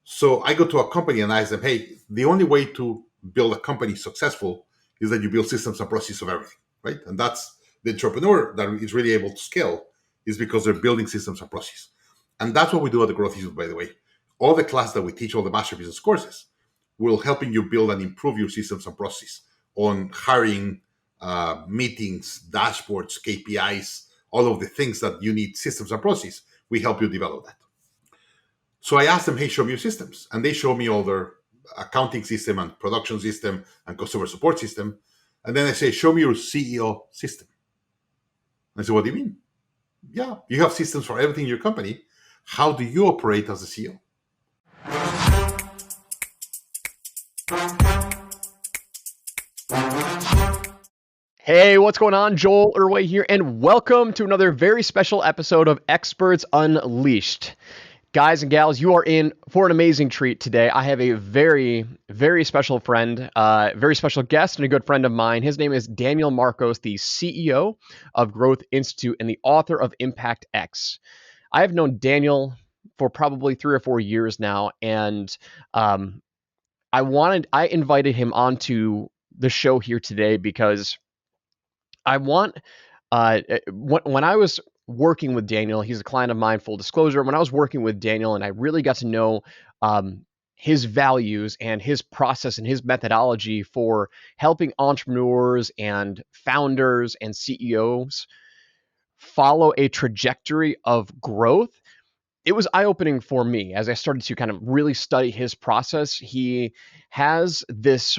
So I go to a company and I ask them, hey, the only way to build a company successful is that you build systems and processes of everything, right? And that's the entrepreneur that is really able to scale is because they're building systems and processes. And that's what we do at the Growth Institute, by the way. All the class that we teach, all the master business courses, will helping you build and improve your systems and processes on hiring, meetings, dashboards, KPIs, all of the things that you need systems and processes. We help you develop that. So I asked them, hey, show me your systems. And they show me all their accounting system and production system and customer support system. And then I say, show me your CEO system. And I said, what do you mean? Yeah, you have systems for everything in your company. How do you operate as a CEO? Hey, what's going on? Joel Irway here, and welcome to another very special episode of Experts Unleashed. Guys and gals, you are in for an amazing treat today. I have a very, very special friend, very special guest, and a good friend of mine. His name is Daniel Marcos, the CEO of Growth Institute and the author of Impact X. I have known Daniel for probably 3 or 4 years now, and I invited him onto the show here today because I want when I was working with Daniel, he's a client of mine, full disclosure. When I was working with Daniel and I really got to know his values and his process and his methodology for helping entrepreneurs and founders and CEOs follow a trajectory of growth, it was eye-opening for me as I started to kind of really study his process. He has this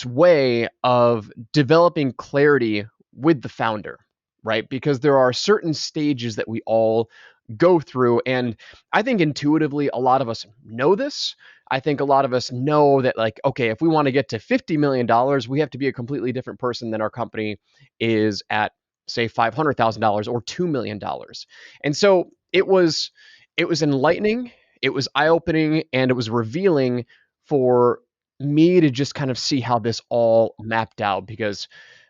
way of developing clarity with the founder, right? Because there are certain stages that we all go through, and I think intuitively a lot of us know this. I think a lot of us know that, like, okay, if we want to get to $50 million, we have to be a completely different person than our company is at, say, $500,000 or $2 million. And so it was enlightening, it was eye-opening, and it was revealing for me to just kind of see how this all mapped out. Because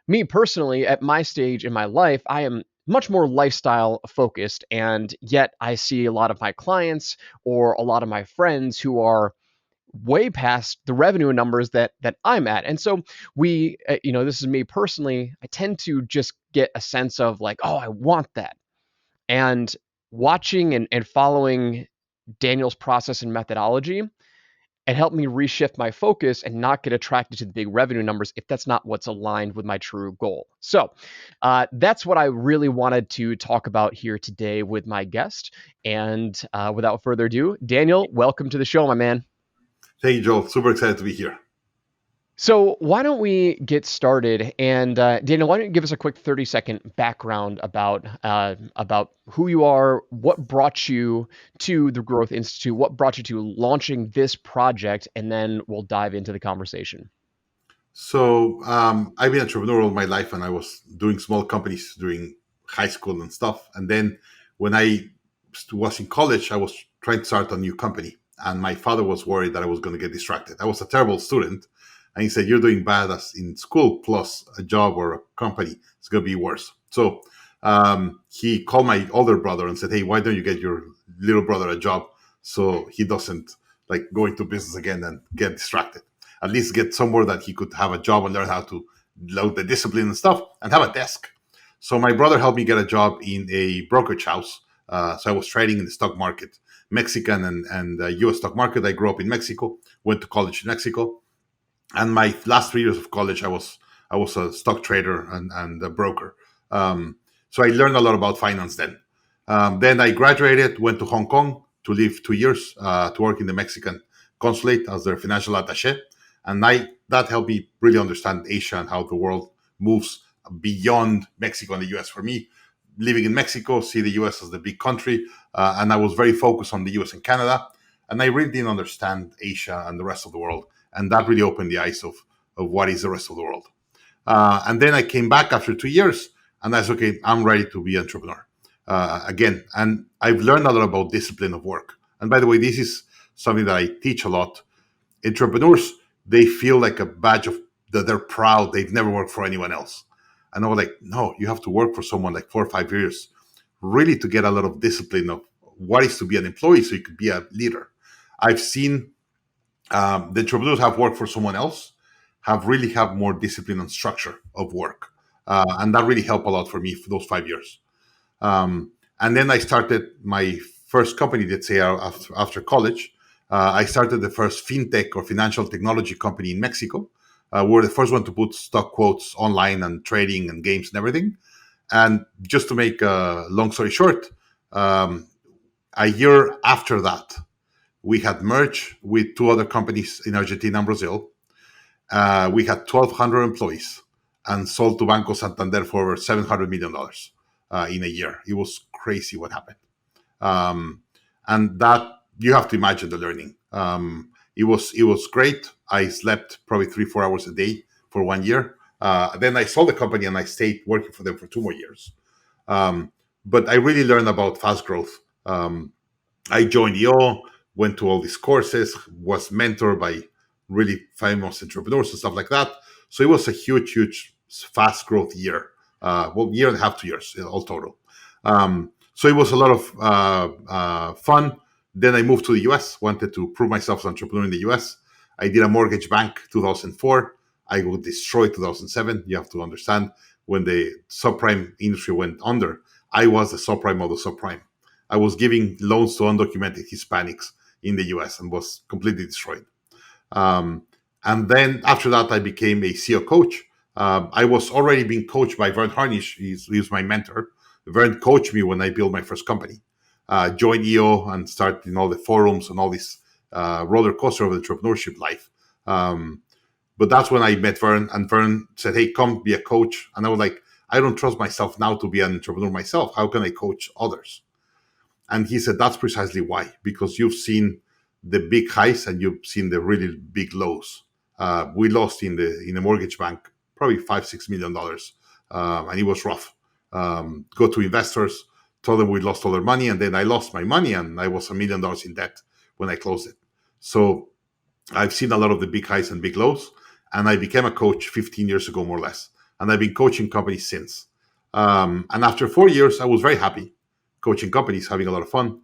me personally, at my stage in my life, I am much more lifestyle focused, and yet I see a lot of my clients or a lot of my friends who are way past the revenue numbers that I'm at. And so this is me personally, I tend to just get a sense of like, oh, I want that. And watching and following Daniel's process and methodology, it helped me reshift my focus and not get attracted to the big revenue numbers if that's not what's aligned with my true goal. So that's what I really wanted to talk about here today with my guest. And without further ado, Daniel, welcome to the show, my man. Thank you, Joel. Super excited to be here. So why don't we get started? And Daniel, why don't you give us a quick 30-second background about who you are, what brought you to the Growth Institute, what brought you to launching this project, and then we'll dive into the conversation. So I've been entrepreneurial all my life, and I was doing small companies during high school and stuff. And then when I was in college, I was trying to start a new company, and my father was worried that I was going to get distracted. I was a terrible student, and he said, "You're doing bad as in school, plus a job or a company. It's going to be worse." So he called my older brother and said, "Hey, why don't you get your little brother a job so he doesn't like go into business again and get distracted? At least get somewhere that he could have a job and learn how to load the discipline and stuff and have a desk." So my brother helped me get a job in a brokerage house. So I was trading in the stock market, Mexican and U.S. stock market. I grew up in Mexico, went to college in Mexico, and my last 3 years of college, I was a stock trader and a broker. So I learned a lot about finance then. Then I graduated, went to Hong Kong to live 2 years to work in the Mexican consulate as their financial attaché, and that helped me really understand Asia and how the world moves beyond Mexico and the U.S. For me, living in Mexico, see the U.S. as the big country, and I was very focused on the U.S. and Canada, and I really didn't understand Asia and the rest of the world, and that really opened the eyes of what is the rest of the world. And then I came back after 2 years, and I said, okay, I'm ready to be an entrepreneur again. And I've learned a lot about discipline of work. And by the way, this is something that I teach a lot. Entrepreneurs, they feel like a badge of that they're proud they've never worked for anyone else. And I was like, no, you have to work for someone like 4 or 5 years, really to get a lot of discipline of what is to be an employee so you could be a leader. I've seen the entrepreneurs have worked for someone else have really have more discipline and structure of work, and that really helped a lot for me for those 5 years. And then I started my first company, let's say after college. I started the first fintech or financial technology company in Mexico. We're the first one to put stock quotes online and trading and games and everything. And just to make a long story short, um, a year after that, we had merged with two other companies in Argentina and Brazil. We had 1,200 employees and sold to Banco Santander for over $700 million in a year. It was crazy what happened. Um, and that you have to imagine the learning. It was great. I slept probably 3-4 hours a day for 1 year. Then I sold the company and I stayed working for them for 2 more years. Um, but I really learned about fast growth. I joined EO, went to all these courses, was mentored by really famous entrepreneurs and stuff like that. So it was a huge, huge, fast growth year. Well, year and a half, 2 years, all total. So it was a lot of fun. Then I moved to the US, wanted to prove myself as an entrepreneur in the US. I did a mortgage bank 2004. I got destroyed 2007. You have to understand when the subprime industry went under, I was the subprime of the subprime. I was giving loans to undocumented Hispanics in the US and was completely destroyed. Um, and then after that, I became a CEO coach. I was already being coached by Vern Harnish. He's my mentor. Vern coached me when I built my first company. Joined EO and started in all the forums and all this roller coaster of entrepreneurship life. But that's when I met Vern, and Vern said, "Hey, come be a coach." And I was like, "I don't trust myself now to be an entrepreneur myself. How can I coach others?" And he said, "That's precisely why, because you've seen the big highs and you've seen the really big lows. We lost in the mortgage bank probably $5-6 million, and it was rough. Go to investors, told them we lost all their money, and then I lost my money, and I was $1 million in debt when I closed it. So I've seen a lot of the big highs and big lows, and I became a coach 15 years ago, more or less, and I've been coaching companies since. And after 4 years, I was very happy coaching companies, having a lot of fun,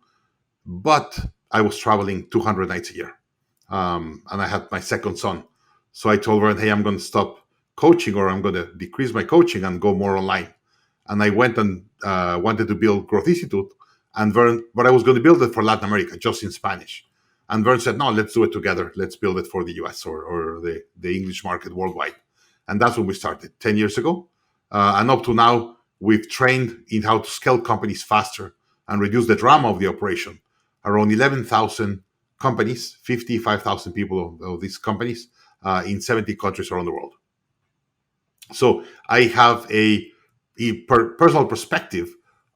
but I was traveling 200 nights a year, and I had my second son. So I told her, "Hey, I'm going to stop coaching, or I'm going to decrease my coaching and go more online." And I went and wanted to build Growth Institute, and Vern, but I was going to build it for Latin America, just in Spanish. And Vern said, "No, let's do it together. Let's build it for the US, or the English market worldwide." And that's when we started 10 years ago. And up to now, we've trained in how to scale companies faster and reduce the drama of the operation. Around 11,000 companies, 55,000 people of these companies in 70 countries around the world. So I have a personal perspective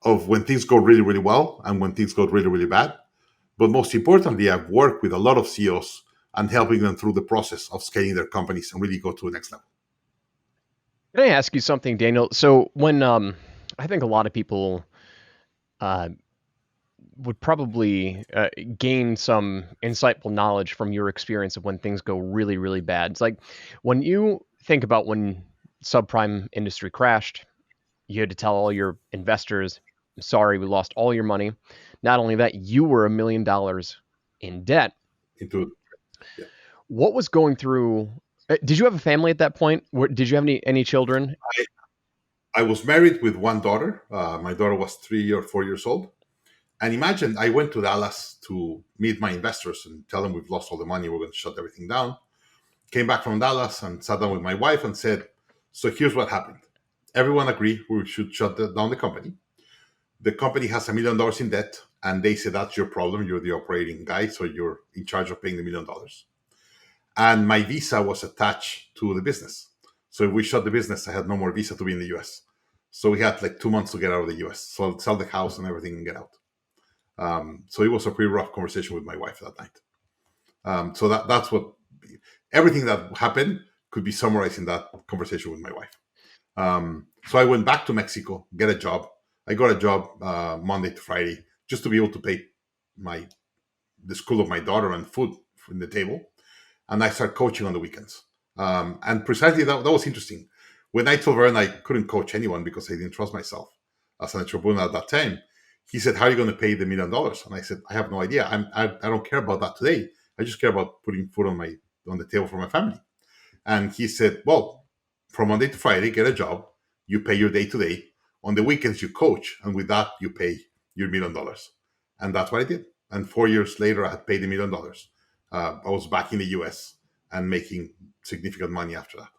of when things go really, really well and when things go really, really bad. But most importantly, I've worked with a lot of CEOs and helping them through the process of scaling their companies and really go to the next level. Can I ask you something, Daniel? So when I think a lot of people uh, would probably gain some insightful knowledge from your experience of when things go really, really bad. It's like when you think about when subprime industry crashed, you had to tell all your investors, "Sorry, we lost all your money." Not only that, you were $1 million in debt. Into yeah. What was going through? Did you have a family at that point? Did you have any children? I was married with one daughter. My daughter was 3 or 4 years old. And imagine I went to Dallas to meet my investors and tell them we've lost all the money, we're going to shut everything down. Came back from Dallas and sat down with my wife and said, "So here's what happened. Everyone agreed we should shut down the company. The company has $1 million in debt, and they said that's your problem. You're the operating guy, so you're in charge of paying the $1 million. And my visa was attached to the business. So if we shut the business, I had no more visa to be in the US. So we had like 2 months to get out of the US. So sell the house and everything and get out. So it was a pretty rough conversation with my wife that night. So that's what everything that happened could be summarized in that conversation with my wife. So I went back to Mexico, get a job. I got a job Monday to Friday just to be able to pay my the school of my daughter and food from the table. And I started coaching on the weekends. And precisely that was interesting. When I told Vern I couldn't coach anyone because I didn't trust myself as an entrepreneur at that time, He said, "How are you going to pay the $1 million?" And I said, "I have no idea. I don't care about that today. I just care about putting food on the table for my family." And he said, "Well, from Monday to Friday, get a job. You pay your day to day. On the weekends, you coach, and with that, you pay your $1 million." And that's what I did. And 4 years later, I had paid $1 million. I was back in the U.S. and making significant money after that.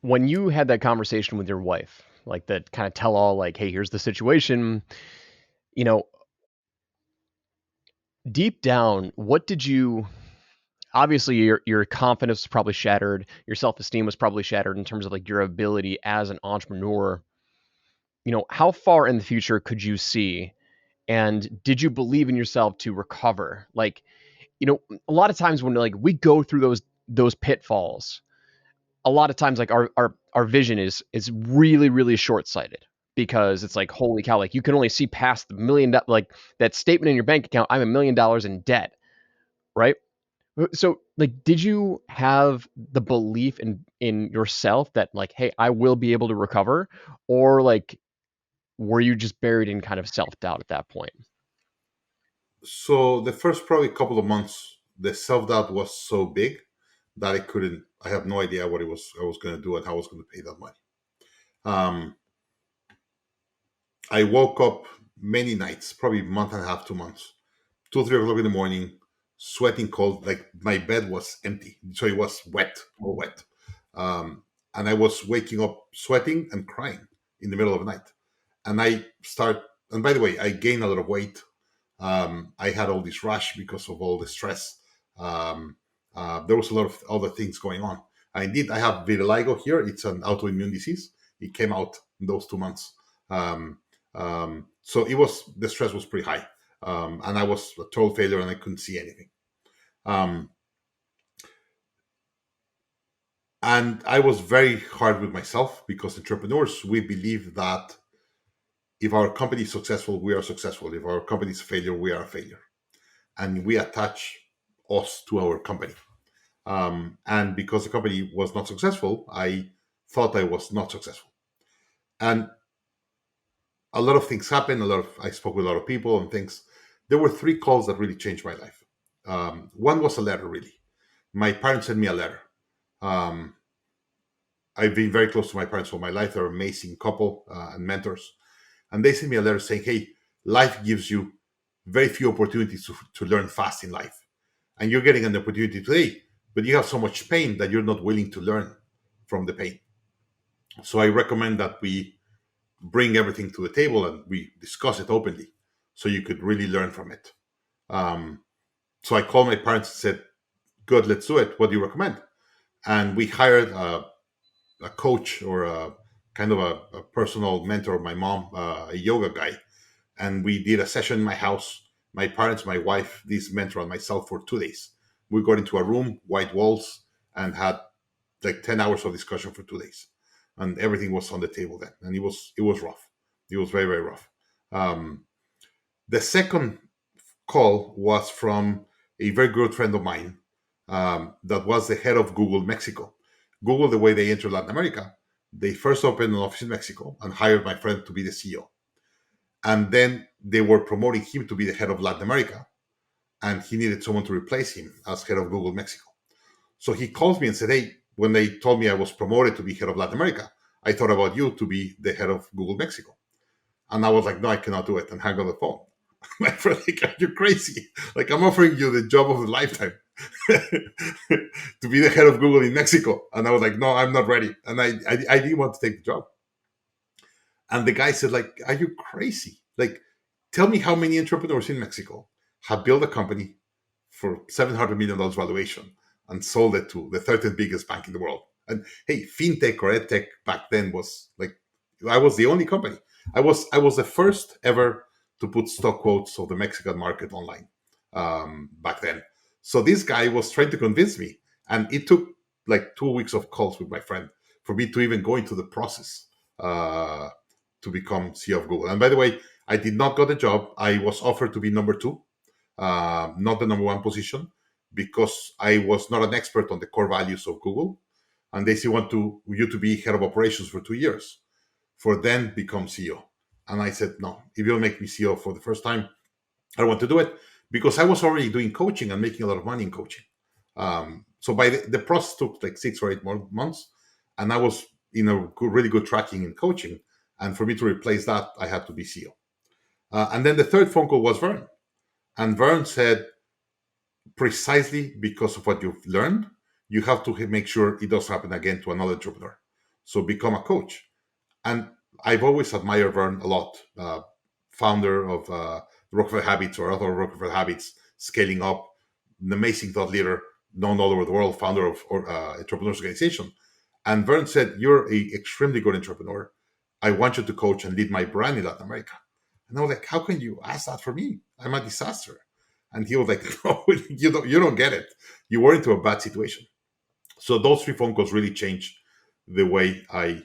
When you had that conversation with your wife, like that kind of tell all, like, hey, here's the situation, you know, deep down, what did you obviously your confidence was probably shattered, your self-esteem was probably shattered in terms of like your ability as an entrepreneur. How far in the future could you see? And did you believe in yourself to recover? Like, a lot of times when like we go through those pitfalls, a lot of times like our vision is really really short-sighted, because it's like, holy cow, like you can only see past the like that statement in your bank account, I'm $1 million in debt, right? So like, did you have the belief in yourself that like, hey, I will be able to recover, or like were you just buried in kind of self-doubt at that point? So the first probably couple of months, the self doubt was so big that I couldn't. I have no idea what it was I was going to do and how I was going to pay that money. Um, I woke up many nights, probably a month and a half, 2 months, 2, 3 o'clock in the morning, sweating cold. Like my bed was empty, so it was wet, all wet. And I was waking up sweating and crying in the middle of the night. And I start. And by the way, I gained a lot of weight. I had all this rash because of all the stress. Um, there was a lot of other things going on. I have vitiligo here. It's an autoimmune disease. It came out in those 2 months. Um, so it was the stress was pretty high, and I was a total failure, and I couldn't see anything. Um, and I was very hard with myself because entrepreneurs, we believe that if our company is successful, we are successful. If our company is a failure, we are a failure, and we attach us to our company. And because the company was not successful, I thought I was not successful. And a lot of things happened. I spoke with a lot of people and things. There were three calls that really changed my life. One was a letter, really. My parents sent me a letter. Um, I've been very close to my parents all my life. They're an amazing couple and mentors. And they sent me a letter saying, "Hey, life gives you very few opportunities to learn fast in life. And you're getting an opportunity today, but you have so much pain that you're not willing to learn from the pain. So I recommend that we bring everything to the table and we discuss it openly so you could really learn from it." Um, so I called my parents and said, "Good, let's do it. What do you recommend?" And we hired a coach or a kind of a personal mentor of my mom, a yoga guy. And we did a session in my house. My parents, my wife, this mentor, and myself for 2 days. We got into a room, white walls, and had like 10 hours of discussion for 2 days. And everything was on the table then. And it was rough. It was very, very rough. Um, the second call was from a very good friend of mine that was the head of Google Mexico. Google, the way they entered Latin America, they first opened an office in Mexico and hired my friend to be the CEO. And then they were promoting him to be the head of Latin America, and he needed someone to replace him as head of Google Mexico. So he calls me and said, "Hey, when they told me I was promoted to be head of Latin America, I thought about you to be the head of Google Mexico." And I was like, "No, I cannot do it," and hang on the phone. My friend, like, "Are you crazy? Like, I'm offering you the job of a lifetime to be the head of Google in Mexico." And I was like, "No, I'm not ready." And I didn't want to take the job. And the guy said, like, "Are you crazy? Like, tell me how many entrepreneurs in Mexico have built a company for $700 million valuation and sold it to the 13th biggest bank in the world." And hey, fintech or edtech back then was like, I was the only company. I was the first ever to put stock quotes of the Mexican market online back then. So this guy was trying to convince me, and it took like 2 weeks of calls with my friend for me to even go into the process uh, to become CEO of Google. And by the way, I did not get the job. I was offered to be number two, not the number one position, because I was not an expert on the core values of Google, and they still want you to be head of operations for 2 years, for then become CEO. And I said, no, if you'll make me CEO for the first time, I don't want to do it, because I was already doing coaching and making a lot of money in coaching. So by the process took like 6 or 8 more months, and I was in a really good tracking in coaching. And for me to replace that, I had to be CEO. And then the third phone call was Vern, and Vern said, precisely because of what you've learned, you have to make sure it doesn't happen again to another entrepreneur. So become a coach. And I've always admired Vern a lot, founder of Rockefeller Habits or other Rockefeller Habits, scaling up, an amazing thought leader, known all over the world, founder of Entrepreneurs Organization. And Vern said, "You're a extremely good entrepreneur. I want you to coach and lead my brand in Latin America." And I was like, "How can you ask that for me? I'm a disaster." And he was like, "No, you don't get it. You were into a bad situation." So those three phone calls really changed the way I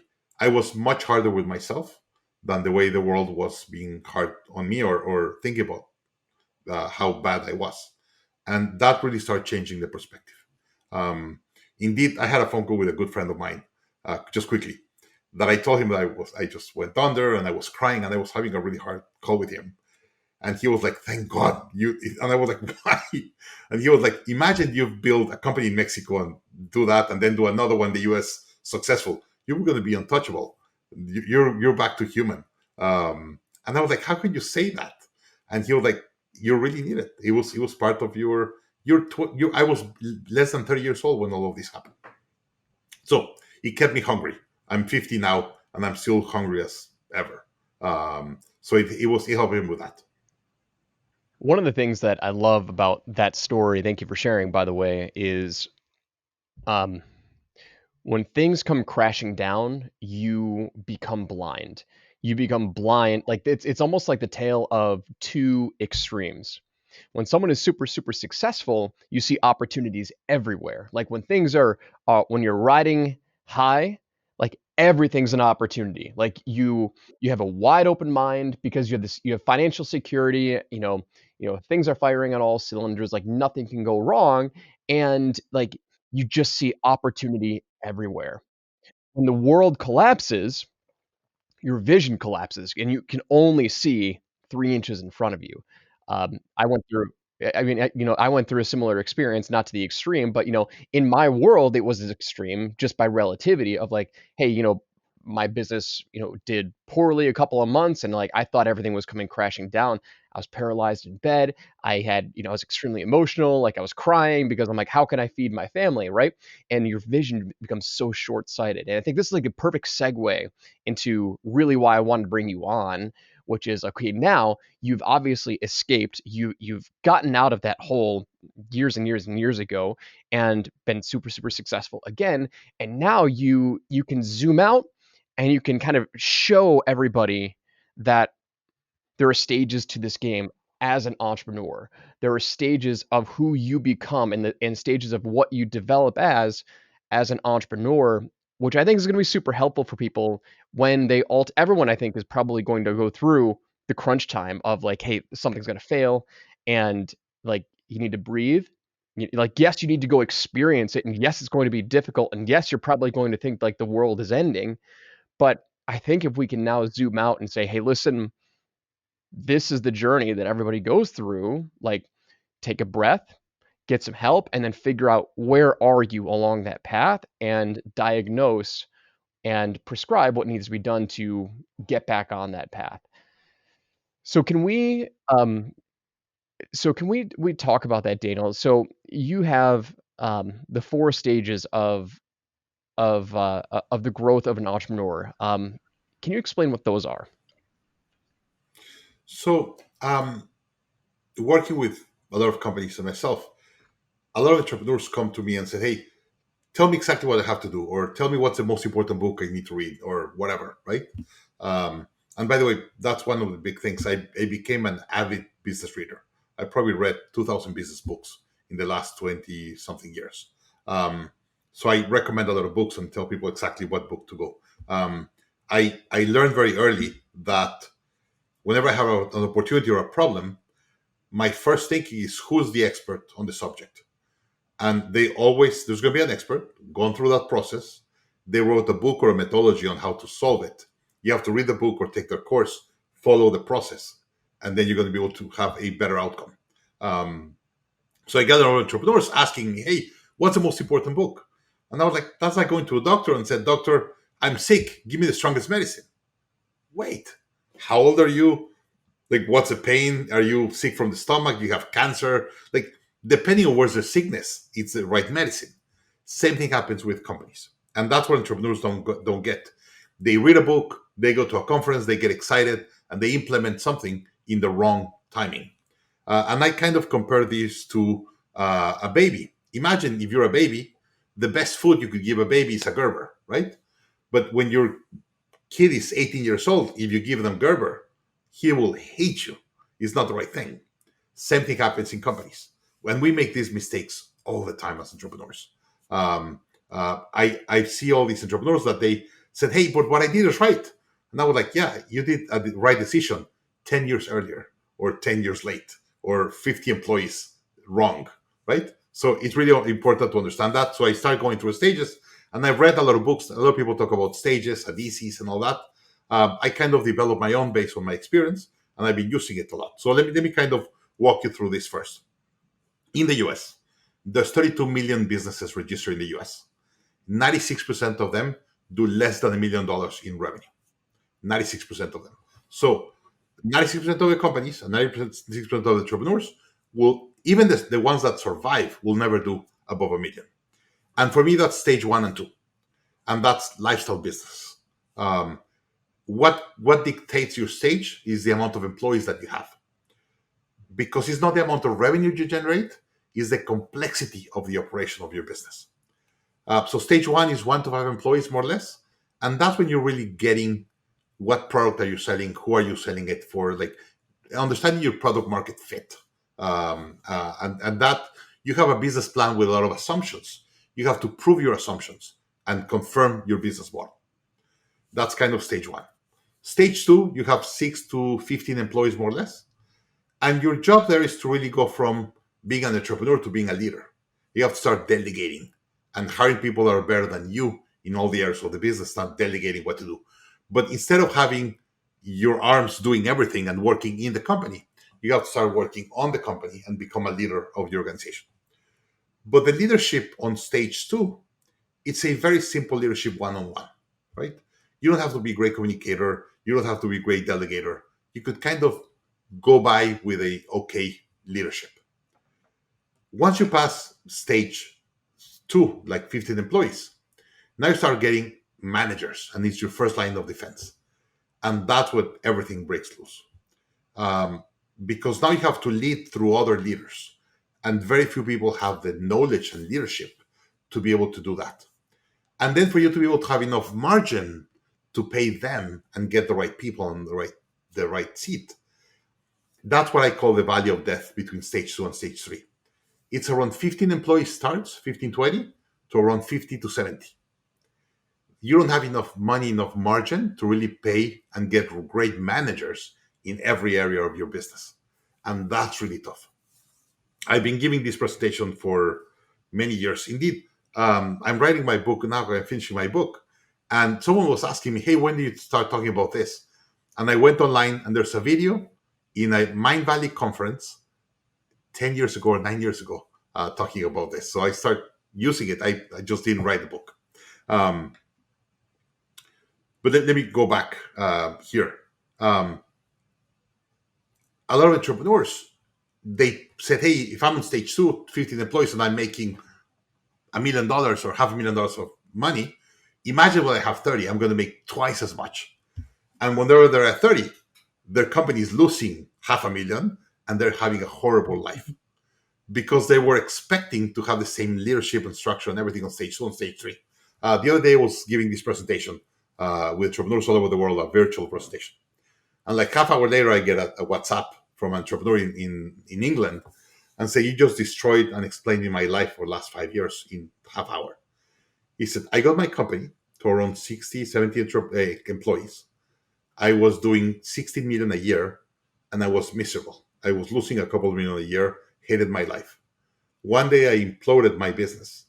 was much harder with myself than the way the world was being hard on me, or thinking about how bad I was. And that really started changing the perspective. Um, Indeed, I had a phone call with a good friend of mine, just quickly, that I told him that I just went under and I was crying and I was having a really hard call with him. And he was like, "Thank God you." And I was like, "Why?" And he was like, "Imagine you've built a company in Mexico and do that, and then do another one in the US successful. You're going to be untouchable. You're back to human." And I was like, "How could you say that?" And he was like, "You really need it. It was part of your. I was less than 30 years old when all of this happened, so it kept me hungry. I'm 50 now, and I'm still hungry as ever. So it helped him with that." One of the things that I love about that story, thank you for sharing, by the way, is um, when things come crashing down, you become blind. You become blind. Like it's almost like the tale of two extremes. When someone is super super successful, you see opportunities everywhere. Like when things are when you're riding high, like everything's an opportunity. Like you have a wide open mind because you have financial security, things are firing on all cylinders, like nothing can go wrong, and like you just see opportunity everywhere. When the world collapses, your vision collapses and you can only see 3 inches in front of you. I went through I mean, I went through a similar experience, not to the extreme, but, in my world, it was as extreme just by relativity of like, hey, my business, did poorly a couple of months and like I thought everything was coming crashing down. I was paralyzed in bed. I was extremely emotional, like I was crying because I'm like, how can I feed my family, right? And your vision becomes so short-sighted. And I think this is like a perfect segue into really why I wanted to bring you on, which is okay, now you've obviously escaped. You've gotten out of that hole years and years and years ago and been super super successful again. And now you can zoom out and you can kind of show everybody that there are stages to this game as an entrepreneur. There are stages of who you become and stages of what you develop as an entrepreneur, which I think is going to be super helpful for people when everyone I think is probably going to go through the crunch time of like, hey, something's going to fail and like you need to breathe. Like, yes, you need to go experience it. And yes, it's going to be difficult. And yes, you're probably going to think like the world is ending. But I think if we can now zoom out and say, hey, listen, this is the journey that everybody goes through. Like, take a breath, get some help, and then figure out where are you along that path and diagnose and prescribe what needs to be done to get back on that path. So can we talk about that, Daniel? So you have the four stages of the growth of an entrepreneur. Can you explain what those are? So, working with a lot of companies and myself, a lot of entrepreneurs come to me and say, "Hey, tell me exactly what I have to do, or tell me what's the most important book I need to read, or whatever." Right? And by the way, that's one of the big things. I became an avid business reader. I probably read 2,000 business books in the last 20 something years. Um, so I recommend a lot of books and tell people exactly what book to go. I learned very early that whenever I have an opportunity or a problem, my first thinking is, who's the expert on the subject? And there's going to be an expert going through that process. They wrote a book or a methodology on how to solve it. You have to read the book or take their course, follow the process, and then you're going to be able to have a better outcome. Um, so I got other entrepreneurs asking me, "Hey, what's the most important book?" And I was like, "That's like going to a doctor and said, Doctor, I'm sick. Give me the strongest medicine." Wait, how old are you? Like, what's the pain? Are you sick from the stomach? Do you have cancer? Like, depending on where's the sickness, it's the right medicine. Same thing happens with companies, and that's what entrepreneurs don't get. They read a book, they go to a conference, they get excited, and they implement something in the wrong timing. And I kind of compare this to a baby. Imagine if you're a baby, the best food you could give a baby is a Gerber, right? But when your kid is 18 years old, if you give them Gerber, he will hate you. It's not the right thing. Same thing happens in companies. When we make these mistakes all the time as entrepreneurs, I see all these entrepreneurs that they said, "Hey, but what I did is right," and I was like, "Yeah, you did a right decision 10 years earlier, or 10 years late, or 50 employees wrong, right?" So it's really important to understand that. So I started going through stages, and I've read a lot of books. A lot of people talk about stages, ABCs, and all that. I kind of developed my own based on my experience, and I've been using it a lot. So let me kind of walk you through this first. In the US, there's 32 million businesses registered in the US. 96% of them do less than $1 million in revenue. 96% of them. So 96% of the companies and 96% of the entrepreneurs will, even the ones that survive, will never do above a million. And for me, that's stage one and two. And that's lifestyle business. Um, what dictates your stage is the amount of employees that you have, because it's not the amount of revenue you generate, it's the complexity of the operation of your business. So stage one is 1 to 5 employees, more or less, and that's when you're really getting what product are you selling, who are you selling it for, like understanding your product market fit, and that you have a business plan with a lot of assumptions. You have to prove your assumptions and confirm your business model. That's kind of stage one. Stage two, you have 6 to 15 employees, more or less. And your job there is to really go from being an entrepreneur to being a leader. You have to start delegating and hiring people that are better than you in all the areas of the business, start delegating what to do. But instead of having your arms doing everything and working in the company, you have to start working on the company and become a leader of the organization. But the leadership on stage two, it's a very simple leadership one-on-one, right? You don't have to be a great communicator. You don't have to be a great delegator. You could kind of go by with a okay leadership. Once you pass stage two, like 15 employees, now you start getting managers, and it's your first line of defense. And that's what everything breaks loose. Um, because now you have to lead through other leaders, and very few people have the knowledge and leadership to be able to do that. And then for you to be able to have enough margin to pay them and get the right people on the right seat, that's what I call the valley of death between stage two and stage three. It's around 15 employees starts, 15, 20, to around 50 to 70. You don't have enough money, enough margin to really pay and get great managers in every area of your business. And that's really tough. I've been giving this presentation for many years. Indeed, I'm writing my book now. I'm finishing my book. And someone was asking me, "Hey, when do you start talking about this?" And I went online, and there's a video in a Mind Valley conference 10 years ago or 9 years ago, talking about this. So I start using it. I just didn't write the book. Um, but let me go back here. Um, a lot of entrepreneurs, they said, "Hey, if I'm on stage two, 15 employees, and I'm making $1 million or $500,000 of money, imagine when I have 30, I'm going to make twice as much." And when they're at 30, their company is losing 500,000 and they're having a horrible life, because they were expecting to have the same leadership and structure and everything on stage two and stage three. The other day I was giving this presentation with entrepreneurs all over the world, a virtual presentation. And like half hour later, I get a WhatsApp from an entrepreneur in England and say, "You just destroyed and explained me my life for the last 5 years in half hour." He said, "I got my company to around 60, 70 employees. I was doing 16 million a year, and I was miserable. I was losing a couple of million a year, hated my life. One day I imploded my business.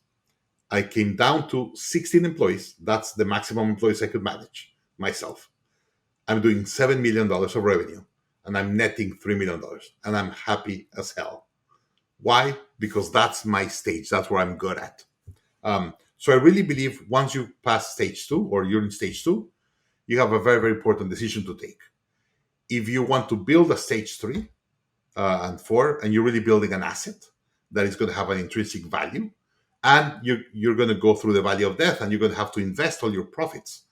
I came down to 16 employees. That's the maximum employees I could manage myself. I'm doing $7 million of revenue, and I'm netting $3 million, and I'm happy as hell. Why? Because that's my stage. That's where I'm good at. So I really believe once you pass stage two, or you're in stage two, you have a very, very important decision to take. If you want to build a stage three and four, and you're really building an asset that is going to have an intrinsic value, and you're going to go through the valley of death, and you're going to have to invest all your profits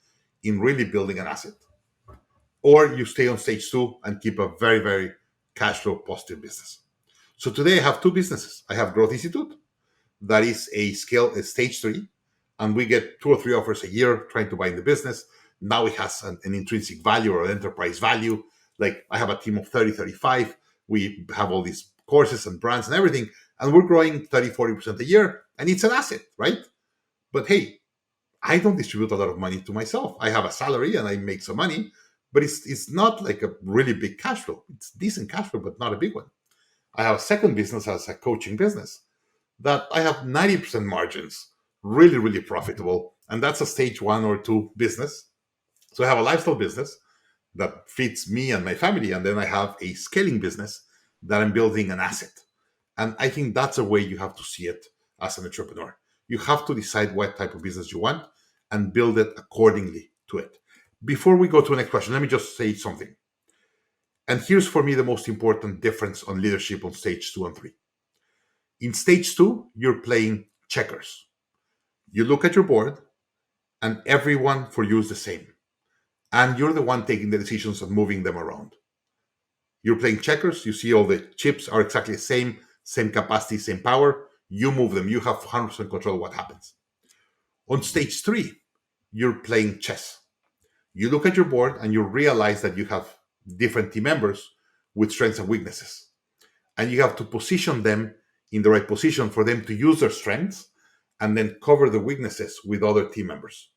in really building an asset, or you stay on stage two and keep a very, very cash flow positive business. So today I have two businesses. I have Growth Institute, that is a stage three, and we get two or three offers a year trying to buy in the business. Now it has an intrinsic value or an enterprise value. Like, I have a team of 30, 35. We have all these courses and brands and everything, and we're growing 30, 40% a year, and it's an asset, right? But hey, I don't distribute a lot of money to myself. I have a salary and I make some money, but it's not like a really big cash flow. It's decent cash flow, but not a big one. I have a second business as a coaching business that I have 90% margins, really, really profitable. And that's a stage one or two business. So I have a lifestyle business that fits me and my family. And then I have a scaling business that I'm building an asset. And I think that's a way you have to see it as an entrepreneur. You have to decide what type of business you want and build it accordingly to it. Before we go to the next question, let me just say something. And here's for me the most important difference on leadership on stage two and three. In stage two, you're playing checkers. You look at your board, and everyone for you is the same. And you're the one taking the decisions and moving them around. You're playing checkers. You see all the chips are exactly the same capacity, same power. You move them. You have 100% control of what happens. On stage three, you're playing chess. You look at your board and you realize that you have different team members with strengths and weaknesses. And you have to position them in the right position for them to use their strengths and then cover the weaknesses with other team members.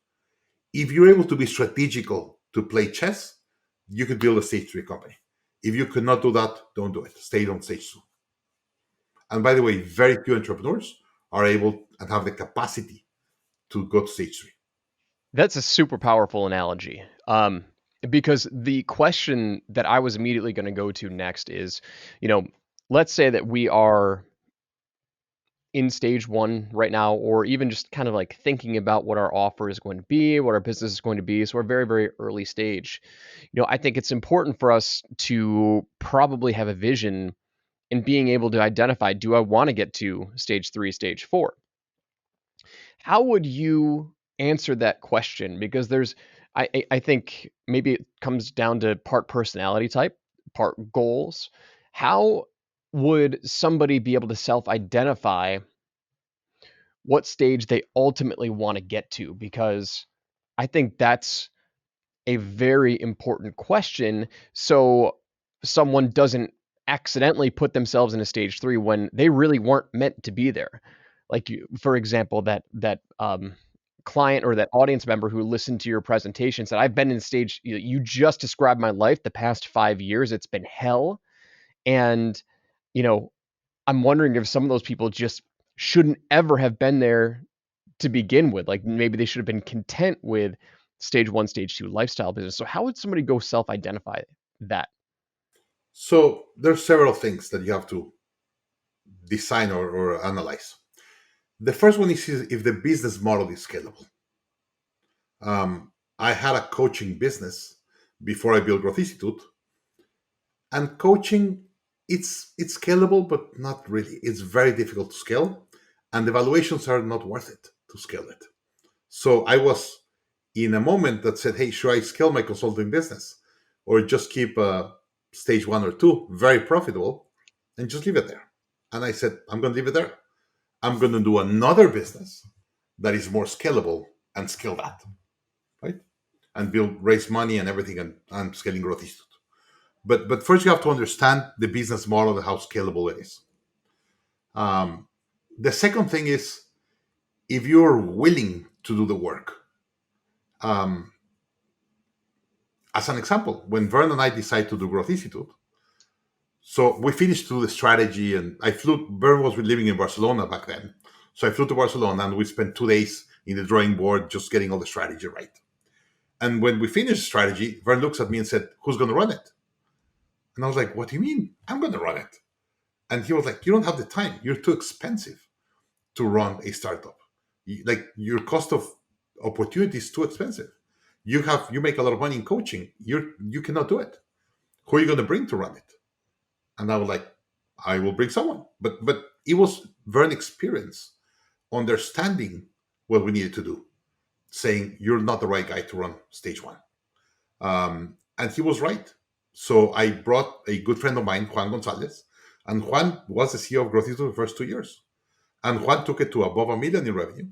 If you're able to be strategical to play chess, you could build a stage three company. If you could not do that, don't do it. Stay on stage two. And by the way, very few entrepreneurs are able and have the capacity to go to stage three. That's a super powerful analogy. Because the question that I was immediately going to go to next is, you know, let's say that we are in stage one right now, or even just kind of like thinking about what our offer is going to be, what our business is going to be. So we're very, very early stage. I think it's important for us to probably have a vision in being able to identify, do I want to get to stage three, stage four? How would you answer that question? Because I think maybe it comes down to part personality type, part goals. How would somebody be able to self-identify what stage they ultimately want to get to? Because I think that's a very important question. So someone doesn't accidentally put themselves in a stage three when they really weren't meant to be there. Like, for example, that client or that audience member who listened to your presentation said, "I've been in stage. You just described my life. The past 5 years, it's been hell." And you know, I'm wondering if some of those people just shouldn't ever have been there to begin with. Like, maybe they should have been content with stage one, stage two lifestyle business. So how would somebody go self-identify that? So there's several things that you have to design or analyze. The first one is if the business model is scalable. I had a coaching business before I built Growth Institute, and coaching, it's scalable, but not really. It's very difficult to scale, and the valuations are not worth it to scale it. So I was in a moment that said, "Hey, should I scale my consulting business, or just keep stage one or two very profitable and just leave it there?" And I said, "I'm going to leave it there. I'm going to do another business that is more scalable and scale that, right? And build, raise money and everything, and scaling Growth Institute." But first, you have to understand the business model and how scalable it is. Um, the second thing is, if you're willing to do the work. Um, as an example, when Vern and I decided to do Growth Institute, so we finished through the strategy, and I flew. Vern was living in Barcelona back then, so I flew to Barcelona, and we spent 2 days in the drawing board just getting all the strategy right. And when we finished the strategy, Vern looks at me and said, "Who's going to run it?" And I was like, "What do you mean? I'm going to run it." And he was like, "You don't have the time. You're too expensive to run a startup. Like your cost of opportunity is too expensive. You make a lot of money in coaching. You cannot do it. Who are you going to bring to run it?" And I was like, "I will bring someone." But it was Vern experience, understanding what we needed to do, saying you're not the right guy to run stage one. And he was right. So I brought a good friend of mine, Juan Gonzalez, and Juan was the CEO of Growth Institute the first 2 years. And Juan took it to above a million in revenue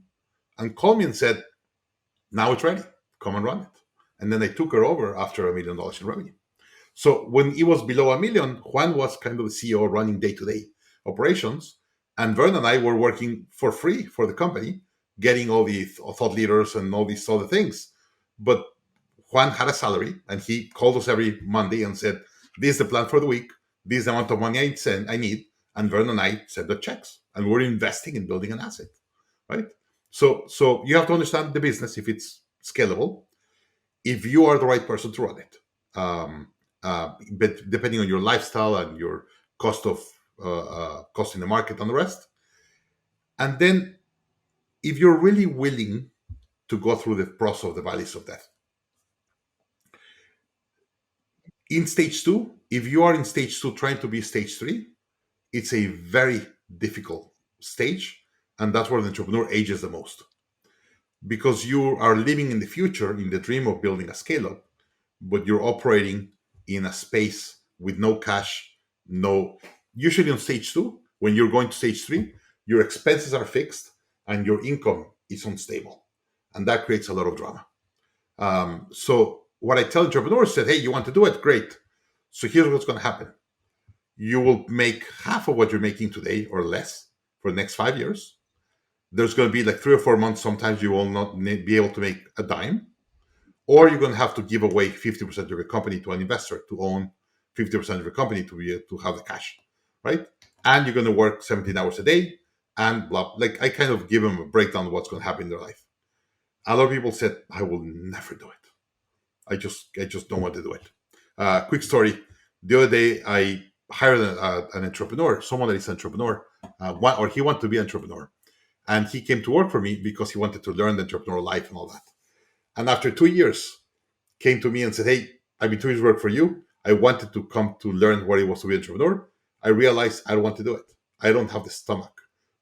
and called me and said, "Now it's ready. Come and run it." And then I took her over after $1 million in revenue. So when it was below a million, Juan was kind of the CEO running day to day operations. And Vern and I were working for free for the company, getting all the thought leaders and all these other things. But Juan had a salary and he called us every Monday and said, "This is the plan for the week. This is the amount of money I need." And Vern and I sent the checks and we're investing in building an asset, right? So you have to understand the business if it's scalable, if you are the right person to run it. But depending on your lifestyle and your cost of cost in the market and the rest, and then if you're really willing to go through the process of the valleys of death in stage two, if you are in stage two trying to be stage three, it's a very difficult stage, and that's where the entrepreneur ages the most because you are living in the future in the dream of building a scale up, but you're operating in a space with no cash, no. Usually on stage two, when you're going to stage three, your expenses are fixed and your income is unstable, and that creates a lot of drama. So what I tell entrepreneurs said, "Hey, you want to do it? Great. So here's what's going to happen: you will make half of what you're making today or less for the next 5 years. There's going to be like 3 or 4 months. Sometimes you will not be able to make a dime, or you're going to have to give away 50% of your company to an investor to own 50% of your company to be to have the cash, right? And you're going to work 17 hours a day and blah." Like I kind of give them a breakdown of what's going to happen in their life. A lot of people said, "I will never do it. I just don't want to do it." Quick story: the other day I hired an entrepreneur, someone that is an entrepreneur, or he wanted to be an entrepreneur, and he came to work for me because he wanted to learn the entrepreneurial life and all that. And after 2 years, came to me and said, "Hey, I've been doing this work for you. I wanted to come to learn what it was to be an entrepreneur. I realized I don't want to do it. I don't have the stomach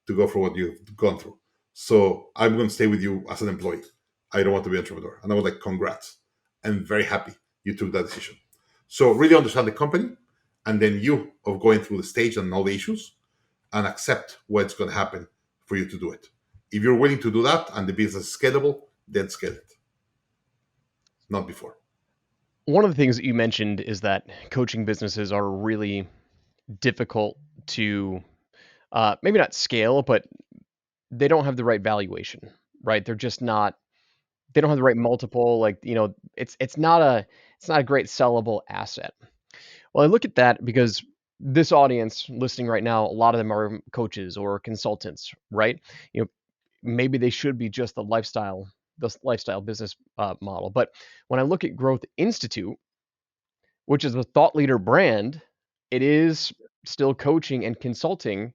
to go through what you've gone through. So I'm going to stay with you as an employee. I don't want to be an entrepreneur." And I was like, "Congrats. I'm very happy you took that decision." So really understand the company and then you of going through the stage and all the issues and accept what's going to happen for you to do it. If you're willing to do that and the business is scalable, then scale it, not before. One of the things that you mentioned is that coaching businesses are really difficult to maybe not scale, but they don't have the right valuation, right? They're just not. They don't have the right multiple. Like it's not a great sellable asset. Well, I look at that because this audience listening right now, a lot of them are coaches or consultants, right? You know, maybe they should be just the lifestyle business model. But when I look at Growth Institute, which is a thought leader brand, it is still coaching and consulting.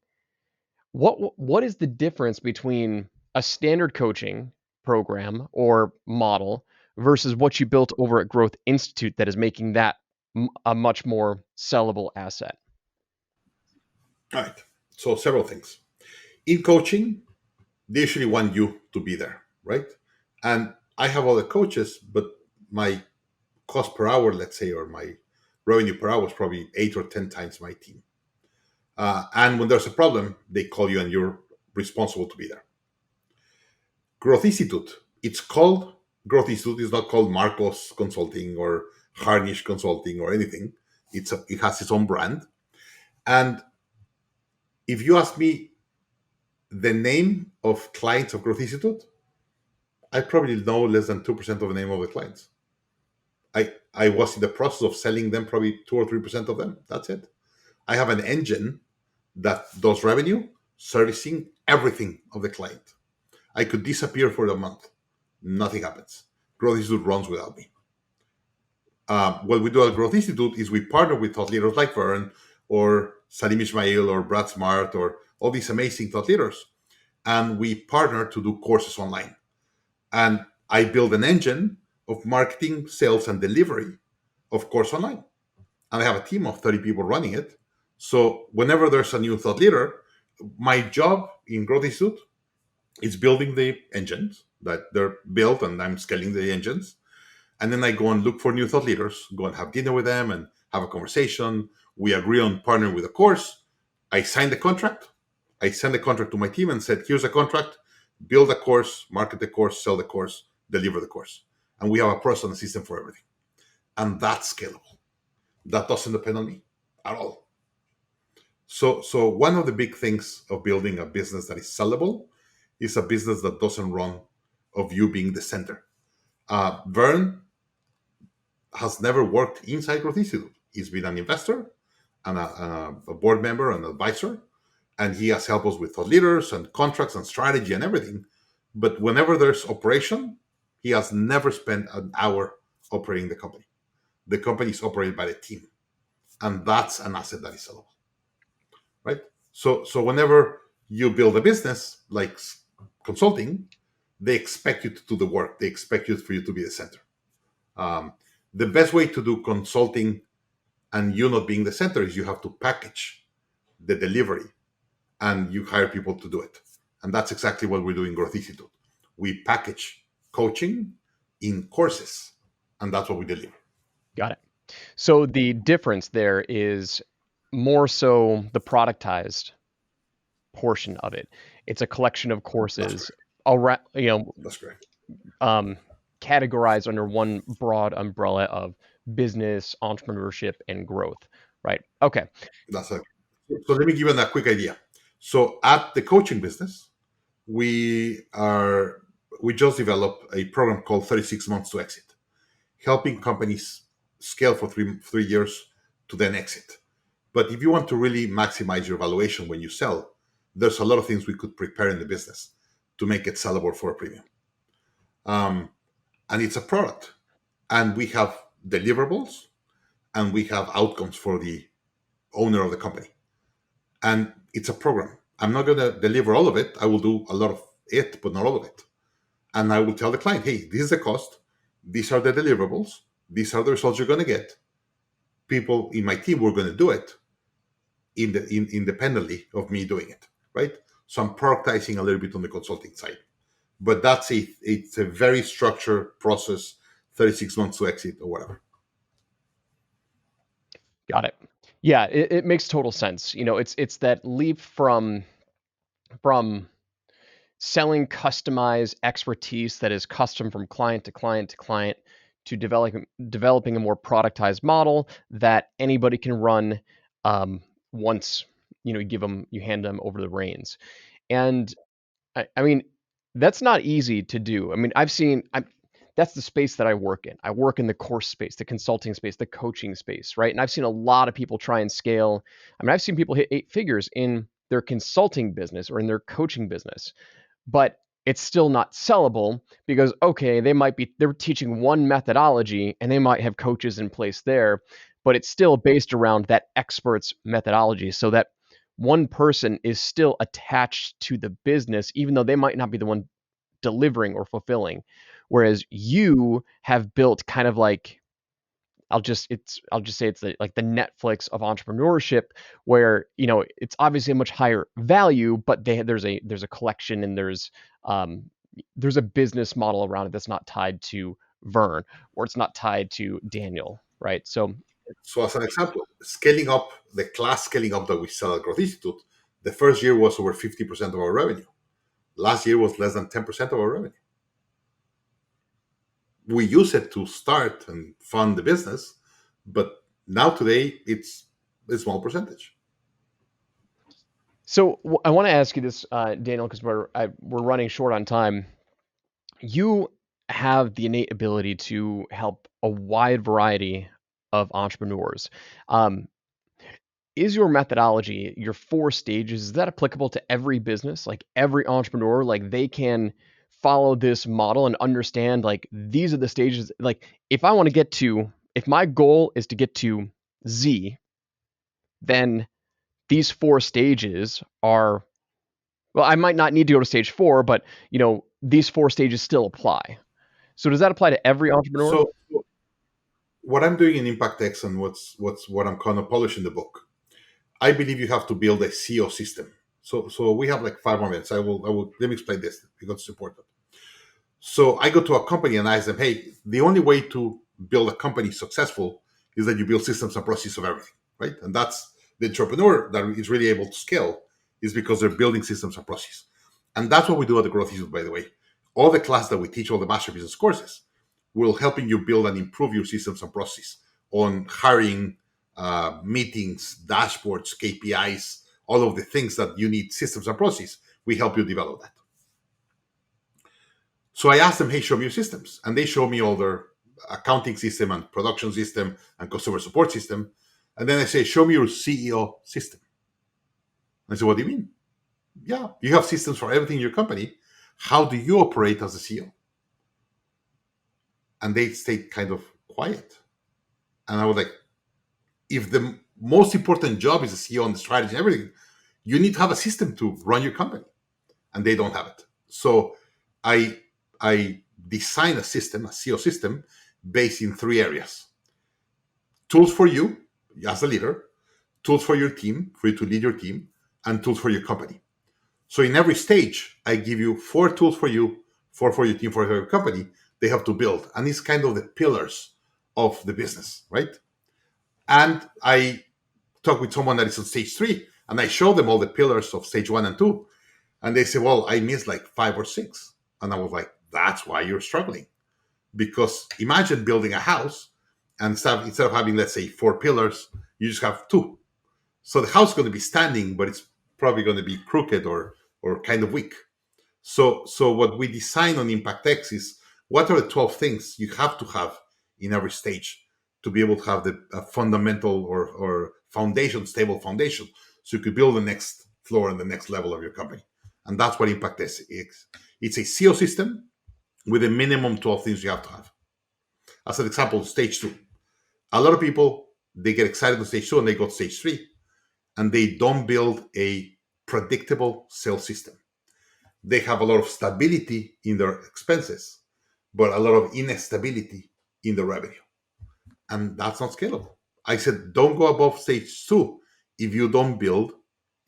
What is the difference between a standard coaching program or model versus what you built over at Growth Institute that is making that a much more sellable asset? All right. So several things. In coaching, they usually want you to be there, right? And I have other coaches, but my cost per hour, let's say, or my revenue per hour is probably 8 or 10 times my team. And when there's a problem, they call you and you're responsible to be there. Growth Institute, it's called Growth Institute. It's not called Marcos Consulting or Harnish Consulting or anything. It has its own brand. And if you ask me the name of clients of Growth Institute, I probably know less than 2% of the name of the clients. I was in the process of selling them probably 2 or 3% of them. That's it. I have an engine that does revenue, servicing everything of the client. I could disappear for a month. Nothing happens. Growth Institute runs without me. What we do at Growth Institute is we partner with thought leaders like Vern or Salim Ismail or Brad Smart or all these amazing thought leaders. And we partner to do courses online. And I build an engine of marketing, sales, and delivery of course online. And I have a team of 30 people running it. So whenever there's a new thought leader, my job in Growth Institute is building the engines that they're built, and I'm scaling the engines. And then I go and look for new thought leaders, go and have dinner with them and have a conversation. We agree on partnering with a course. I sign the contract. I send the contract to my team and said, here's a contract, build a course, market the course, sell the course, deliver the course. And we have a process and a system for everything. And that's scalable. That doesn't depend on me at all. So one of the big things of building a business that is sellable is a business that doesn't run of you being the center. Vern has never worked inside Growth Institute. He's been an investor and a board member and advisor, and he has helped us with thought leaders and contracts and strategy and everything. But whenever there's operation, he has never spent an hour operating the company. The company is operated by the team, and that's an asset that is sellable, right? So whenever you build a business like consulting, they expect you to do the work. They expect you for you to be the center. Um, the best way to do consulting and you not being the center is you have to package the delivery and you hire people to do it. And that's exactly what we're doing in Growth Institute. We package coaching in courses, and that's what we deliver. Got it. So the difference there is more so the productized portion of it. It's a collection of That's courses, correct. That's correct. um, categorized under one broad umbrella of business, entrepreneurship, and growth. Right. Okay. That's it. So let me give you a quick idea. So at the coaching business, we are we just developed a program called 36 months to exit, helping companies scale for 3 years to then exit. But if you want to really maximize your valuation when you sell, there's a lot of things we could prepare in the business to make it sellable for a premium. Um, and it's a product, and we have deliverables, and we have outcomes for the owner of the company. And it's a program. I'm not going to deliver all of it. I will do a lot of it, but not all of it. And I will tell the client, hey, this is the cost. These are the deliverables. These are the results you're going to get. People in my team were going to do it independently of me doing it, right? So I'm productizing a little bit on the consulting side, but it's a very structured process, 36 months to exit or whatever. Got it. Yeah, it makes total sense. It's that leap from selling customized expertise that is custom from client to client to client to developing a more productized model that anybody can run once you hand them over the reins. And I mean, that's not easy to do. I mean, that's the space that I work in. I work in the course space, the consulting space, the coaching space, right? And I've seen a lot of people try and scale. I mean, I've seen people hit 8 figures in their consulting business or in their coaching business, but it's still not sellable because okay, they're teaching one methodology and they might have coaches in place there, but it's still based around that expert's methodology, so that one person is still attached to the business even though they might not be the one delivering or fulfilling, whereas you have built kind of like I'll just say it's like the Netflix of entrepreneurship, where it's obviously a much higher value, but there's a collection and there's a business model around it that's not tied to Vern or it's not tied to Daniel, right? So So as an example, scaling up, the class scaling up that we sell at Growth Institute, the first year was over 50% of our revenue. Last year was less than 10% of our revenue. We use it to start and fund the business, but now today it's a small percentage. I want to ask you this, Daniel, because we're running short on time. You have the innate ability to help a wide variety of entrepreneurs. Um, is your methodology, your 4 stages, is that applicable to every business, like every entrepreneur, like they can follow this model and understand like these are the stages. Like if I want to get to, if my goal is to get to Z, then these 4 stages are, well, I might not need to go to stage 4, but these 4 stages still apply. So does that apply to every entrepreneur? So what I'm doing in Impact X and what I'm kind of publishing in the book, I believe you have to build a CEO system. So we have like 5 more minutes. I will let me explain this because it's important. So I go to a company and I ask them, hey, the only way to build a company successful is that you build systems and processes of everything, right? And that's the entrepreneur that is really able to scale is because they're building systems and processes. And that's what we do at the Growth Institute, by the way. All the class that we teach, all the master business courses, will helping you build and improve your systems and processes on hiring, meetings, dashboards, KPIs, all of the things that you need systems and processes. We help you develop that. So I asked them, hey, show me your systems. And they show me all their accounting system and production system and customer support system. And then I say, show me your CEO system. I said, what do you mean? Yeah, you have systems for everything in your company. How do you operate as a CEO? And they stayed kind of quiet. And I was like, if the most important job is a CEO and the strategy and everything, you need to have a system to run your company. And they don't have it. So I design a system, a CEO system, based in 3 areas: tools for you as a leader, tools for your team, for you to lead your team, and tools for your company. So in every stage, I give you 4 tools for you, 4 for your team, 4 for your company. They have to build, and it's kind of the pillars of the business, right? And I talk with someone that is on stage 3, and I show them all the pillars of stage 1 and 2, and they say, "Well, I missed like 5 or 6," and I was like, "That's why you're struggling." Because imagine building a house and instead of having, let's say, 4 pillars, you just have 2. So the house is going to be standing, but it's probably going to be crooked or kind of weak. So what we design on Impact X is what are the 12 things you have to have in every stage to be able to have the fundamental or foundation, stable foundation, so you could build the next floor and the next level of your company. And that's what Impact X is. It's a CEO system with a minimum 12 things you have to have. As an example, stage 2. A lot of people, they get excited on stage 2 and they go to stage 3 and they don't build a predictable sales system. They have a lot of stability in their expenses, but a lot of instability in the revenue. And that's not scalable. I said, don't go above stage 2 if you don't build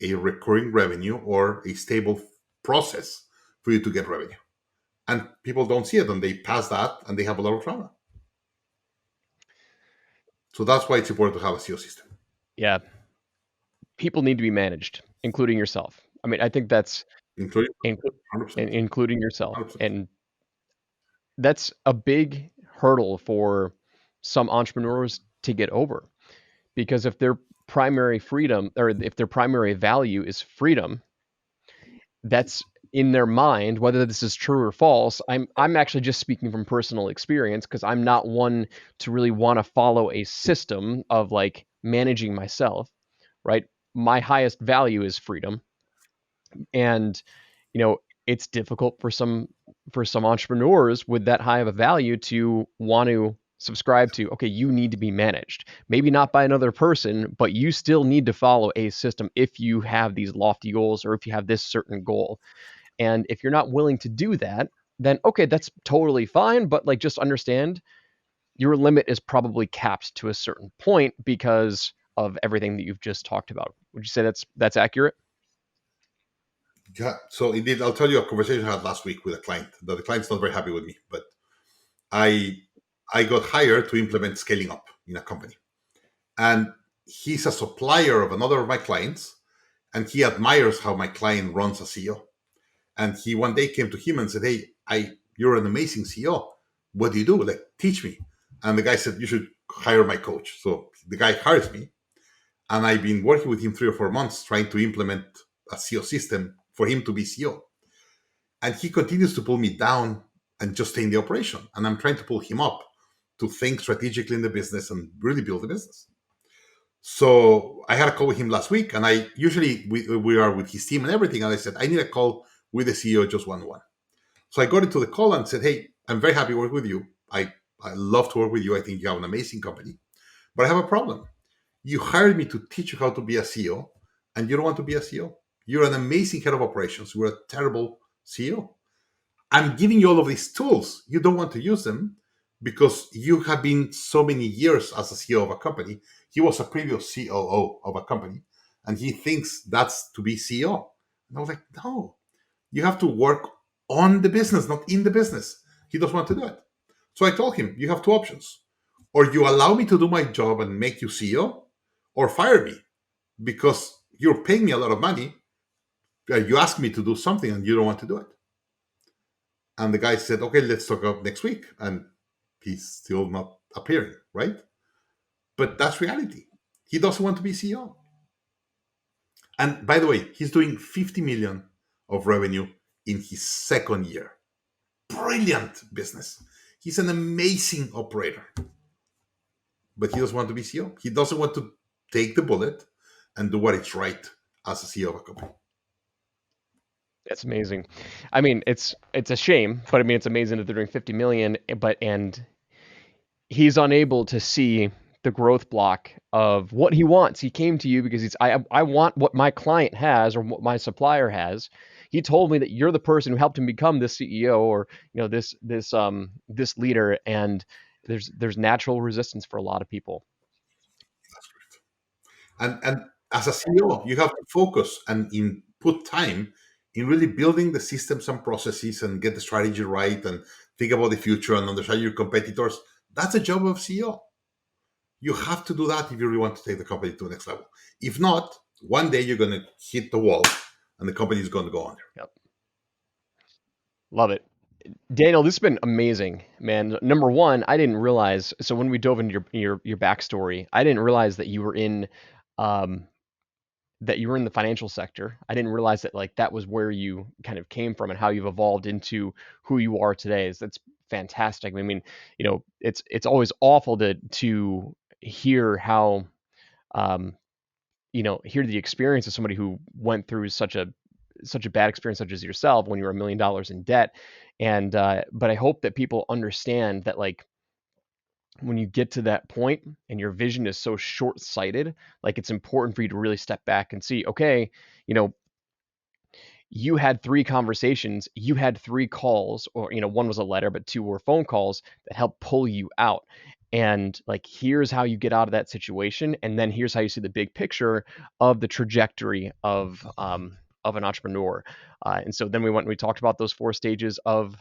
a recurring revenue or a stable process for you to get revenue. And people don't see it and they pass that and they have a lot of trauma. So that's why it's important to have a SEO system. Yeah, people need to be managed, including yourself. I mean, I think that's Including inclu- 100%. including yourself, 100%. and that's a big hurdle for some entrepreneurs to get over, because if their primary freedom, or if their primary value is freedom, that's in their mind. Whether this is true or false, I'm actually just speaking from personal experience, because I'm not one to really want to follow a system of like managing myself, right? My highest value is freedom, and it's difficult for some entrepreneurs with that high of a value to want to subscribe to, okay, you need to be managed, maybe not by another person, but you still need to follow a system if you have these lofty goals or if you have this certain goal. And if you're not willing to do that, then okay, that's totally fine, but like just understand your limit is probably capped to a certain point because of everything that you've just talked about. Would you say that's accurate? Yeah. So indeed, I'll tell you a conversation I had last week with a client. The client's not very happy with me, but I I got hired to implement scaling up in a company. And he's a supplier of another of my clients, and he admires how my client runs a CEO. And he one day came to him and said, "Hey, you're an amazing CEO. What do you do? Like, teach me." And the guy said, "You should hire my coach." So the guy hires me, and I've been working with him 3 or 4 months trying to implement a CEO system for him to be CEO. And he continues to pull me down and just stay in the operation. And I'm trying to pull him up to think strategically in the business and really build the business. So I had a call with him last week, and we are with his team and everything. And I said, I need a call with the CEO just one on one. So I got into the call and said, "Hey, I'm very happy to work with you. I love to work with you. I think you have an amazing company, but I have a problem. You hired me to teach you how to be a CEO, and you don't want to be a CEO. You're an amazing head of operations. You're a terrible CEO. I'm giving you all of these tools. You don't want to use them because you have been so many years as a CEO of a company. He was a previous COO of a company, and he thinks that's to be CEO." And I was like, "No, you have to work on the business, not in the business." He doesn't want to do it. So I told him, "You have two options. Or you allow me to do my job and make you CEO, or fire me because you're paying me a lot of money. You ask me to do something and you don't want to do it." And the guy said, "Okay, let's talk about next week." And he's still not appearing, right? But that's reality. He doesn't want to be CEO. And by the way, he's doing 50 million of revenue in his second year. Brilliant business. He's an amazing operator, but he doesn't want to be CEO. He doesn't want to take the bullet and do what is right as a CEO of a company. That's amazing. I mean, it's a shame, but I mean, it's amazing that they're doing 50 million, but and he's unable to see the growth block of what he wants. He came to you because I want what my client has or what my supplier has. He told me that you're the person who helped him become this CEO or this leader, and there's natural resistance for a lot of people. And as a CEO, you have to focus and put time in really building the systems and processes and get the strategy right and think about the future and understand your competitors. That's a job of CEO. You have to do that if you really want to take the company to the next level. If not, one day you're going to hit the wall and the company is going to go under. Yep. Love it. Daniel, this has been amazing, man. Number one, I didn't realize. So when we dove into your backstory, I didn't realize um, that you were in the financial sector. I didn't realize that like that was where you kind of came from and how you've evolved into who you are today. That's fantastic. I mean, it's always awful to hear how um, hear the experience of somebody who went through such a bad experience such as yourself when you were $1 million in debt. And but I hope that people understand that like when you get to that point and your vision is so short-sighted, like it's important for you to really step back and see, okay, you know, you had three conversations, you had three calls, or one was a letter, but two were phone calls that helped pull you out. And like, here's how you get out of that situation, and then here's how you see the big picture of the trajectory of an entrepreneur. And so then we talked about those four stages of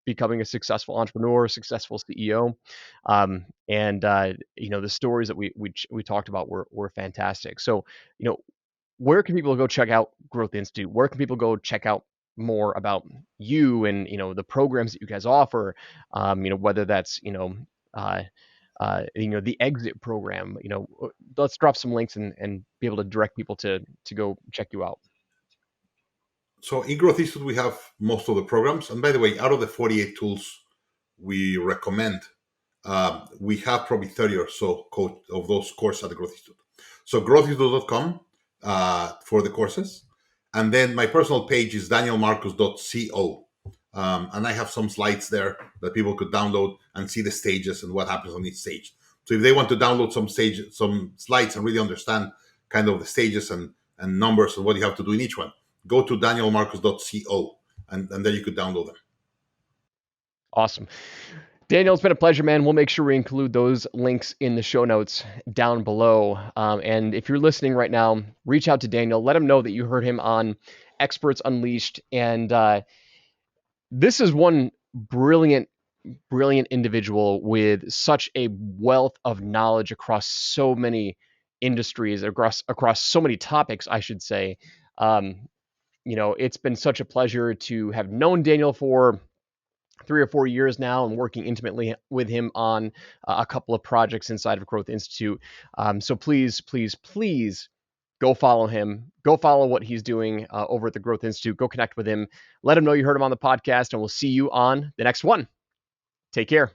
becoming a successful entrepreneur, successful CEO, and the stories that we talked about were fantastic. So you know where can people go check out Growth Institute? Where can people go check out more about you and the programs that you guys offer? Whether that's uh, the exit program. Let's drop some links and be able to direct people to go check you out. So in Growth Institute, we have most of the programs. And by the way, out of the 48 tools we recommend, we have probably 30 or so of those courses at the Growth Institute. So growthinstitute.com for the courses. And then my personal page is danielmarcus.co. And I have some slides there that people could download and see the stages and what happens on each stage. So if they want to download some slides and really understand kind of the stages and numbers and what you have to do in each one, go to danielmarcus.co and there you could download them. Awesome. Daniel, it's been a pleasure, man. We'll make sure we include those links in the show notes down below. And if you're listening right now, reach out to Daniel. Let him know that you heard him on Experts Unleashed. And this is one brilliant individual with such a wealth of knowledge across so many industries, across so many topics, I should say. It's been such a pleasure to have known Daniel for 3 or 4 years now and working intimately with him on a couple of projects inside of Growth Institute. So please go follow him. Go follow what he's doing over at the Growth Institute. Go connect with him. Let him know you heard him on the podcast, and we'll see you on the next one. Take care.